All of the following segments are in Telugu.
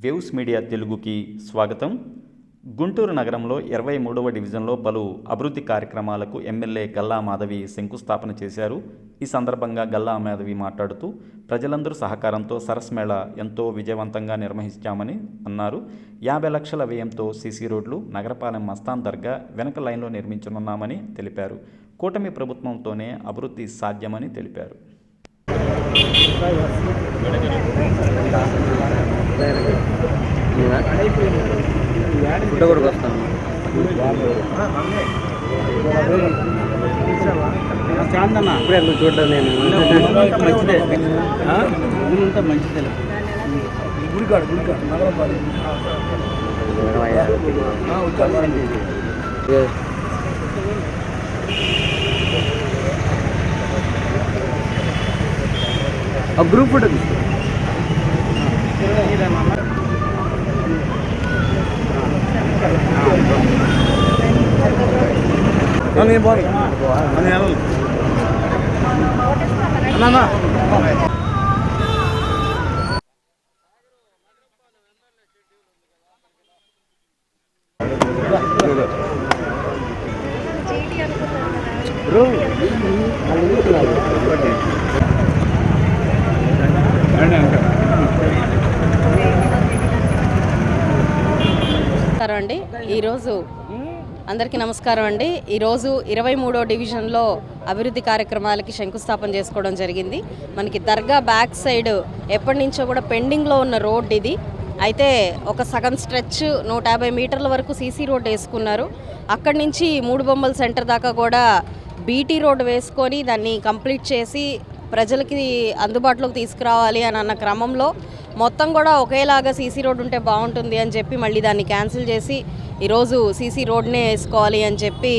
వేవ్స్ మీడియా తెలుగుకి స్వాగతం. గుంటూరు నగరంలో 23వ డివిజన్లో పలు అభివృద్ధి కార్యక్రమాలకు ఎమ్మెల్యే గల్లా మాధవి శంకుస్థాపన చేశారు. ఈ సందర్భంగా గల్లా మాధవి మాట్లాడుతూ ప్రజలందరూ సహకారంతో సరస్ మేళా ఎంతో విజయవంతంగా నిర్వహించామని అన్నారు. 50 లక్షల వ్యయంతో సీసీ రోడ్లు, నగరపాలెం మస్తాన్ దర్గా వెనక లైన్లో నిర్మించనున్నామని తెలిపారు. కూటమి ప్రభుత్వంతోనే అభివృద్ధి సాధ్యమని తెలిపారు. చూడడం నేను మంచిదే అంతా మంచిదే గుడికాడు గ్రూప్ ఫోటో తీసుకో. అండి ఈరోజు అందరికీ నమస్కారం అండి. ఈరోజు 23వ డివిజన్లో అభివృద్ధి కార్యక్రమాలకి శంకుస్థాపన చేసుకోవడం జరిగింది. మనకి దర్గా బ్యాక్ సైడ్ ఎప్పటి నుంచో కూడా పెండింగ్లో ఉన్న రోడ్ ఇది. అయితే ఒక సగం స్ట్రెచ్ 150 మీటర్ల వరకు సీసీ రోడ్ వేసుకున్నారు. అక్కడి నుంచి మూడు బొమ్మల సెంటర్ దాకా కూడా బీటీ రోడ్ వేసుకొని దాన్ని కంప్లీట్ చేసి ప్రజలకి అందుబాటులోకి తీసుకురావాలి అని అన్న క్రమంలో మొత్తం కూడా ఒకేలాగా సీసీ రోడ్ ఉంటే బాగుంటుంది అని చెప్పి మళ్ళీ దాన్ని క్యాన్సిల్ చేసి ఈరోజు సీసీ రోడ్నే వేసుకోవాలి అని చెప్పి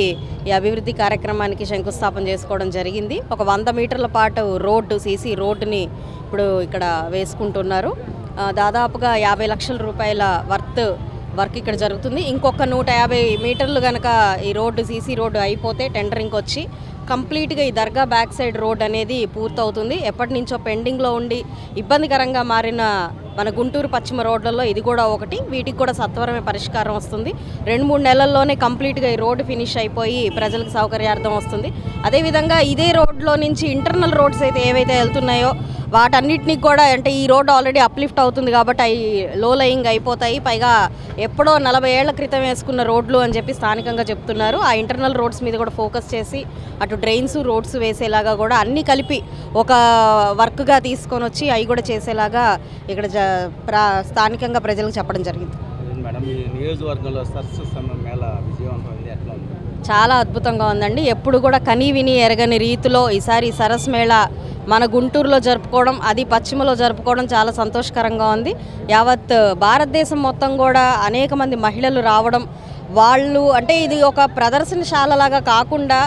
ఈ అభివృద్ధి కార్యక్రమానికి శంకుస్థాపన చేసుకోవడం జరిగింది. ఒక 100 మీటర్ల పాటు రోడ్డు, సీసీ రోడ్డుని ఇప్పుడు ఇక్కడ వేసుకుంటున్నారు. దాదాపుగా 50 లక్షల రూపాయల వర్క్ ఇక్కడ జరుగుతుంది. ఇంకొక 150 మీటర్లు కనుక ఈ రోడ్డు, సీసీ రోడ్డు అయిపోతే టెండరింగ్ వచ్చి కంప్లీట్గా ఈ దర్గా బ్యాక్ సైడ్ రోడ్ అనేది పూర్తవుతుంది. ఎప్పటి నుంచో పెండింగ్లో ఉండి ఇబ్బందికరంగా మారిన మన గుంటూరు పశ్చిమ రోడ్లలో ఇది కూడా ఒకటి. వీటికి కూడా సత్వరమే పరిష్కారం వస్తుంది. 2-3 నెలల్లోనే కంప్లీట్గా ఈ రోడ్డు ఫినిష్ అయిపోయి ప్రజలకు సౌకర్యార్థం వస్తుంది. అదేవిధంగా ఇదే రోడ్లో నుంచి ఇంటర్నల్ రోడ్స్ అయితే ఏవైతే వెళ్తున్నాయో వాటన్నిటినీ కూడా, అంటే ఈ రోడ్డు ఆల్రెడీ అప్లిఫ్ట్ అవుతుంది కాబట్టి అవి లో లయింగ్ అయిపోతాయి. పైగా ఎప్పుడో 40 ఏళ్ల క్రితం వేసుకున్న రోడ్లు అని చెప్పి స్థానికంగా చెప్తున్నారు. ఆ ఇంటర్నల్ రోడ్స్ మీద కూడా ఫోకస్ చేసి అటు డ్రైన్స్, రోడ్స్ వేసేలాగా కూడా అన్నీ కలిపి ఒక వర్క్గా తీసుకొని వచ్చి అవి కూడా చేసేలాగా ఇక్కడ స్థానికంగా ప్రజలకు చెప్పడం జరిగింది. చాలా అద్భుతంగా ఉందండి. ఎప్పుడు కూడా కనీ విని ఎరగని రీతిలో ఈసారి సరస్ మేళా మన గుంటూరులో జరుపుకోవడం, అది పశ్చిమలో జరుపుకోవడం చాలా సంతోషకరంగా ఉంది. యావత్ భారతదేశం మొత్తం కూడా అనేక మంది మహిళలు రావడం, వాళ్ళు అంటే ఇది ఒక ప్రదర్శనశాలలాగా కాకుండా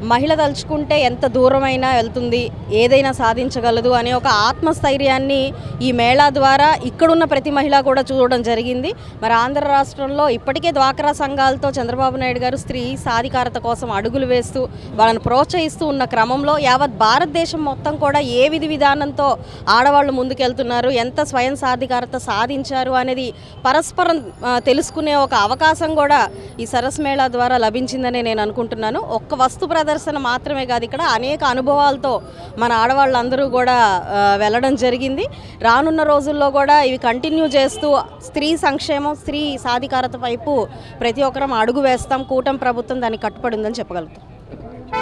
మహిళ తలుచుకుంటే ఎంత దూరమైనా వెళ్తుంది, ఏదైనా సాధించగలదు అనే ఒక ఆత్మస్థైర్యాన్ని ఈ మేళా ద్వారా ఇక్కడున్న ప్రతి మహిళ కూడా చూడడం జరిగింది. మరి ఆంధ్ర రాష్ట్రంలో ఇప్పటికే డ్వాక్రా సంఘాలతో చంద్రబాబు నాయుడు గారు స్త్రీ సాధికారత కోసం అడుగులు వేస్తూ వాళ్ళని ప్రోత్సహిస్తూ ఉన్న క్రమంలో యావత్ భారతదేశం మొత్తం కూడా ఏ విధి విధానంతో ఆడవాళ్ళు ముందుకెళ్తున్నారు, ఎంత స్వయం సాధికారత సాధించారు అనేది పరస్పరం తెలుసుకునే ఒక అవకాశం కూడా ఈ సరస్ మేళా ద్వారా లభించిందని నేను అనుకుంటున్నాను. ఒక్క వస్తు ప్రదర్శన మాత్రమే కాదు, ఇక్కడ అనేక అనుభవాలతో మన ఆడవాళ్ళందరూ కూడా వెళ్ళడం జరిగింది. రానున్న రోజుల్లో కూడా ఇవి కంటిన్యూ చేస్తూ స్త్రీ సంక్షేమం, స్త్రీ సాధికారత వైపు ప్రతి ఒక్కరం అడుగు వేస్తాం. కూటమి ప్రభుత్వం దానికి కట్టుబడి ఉందని చెప్పగలుగుతాం.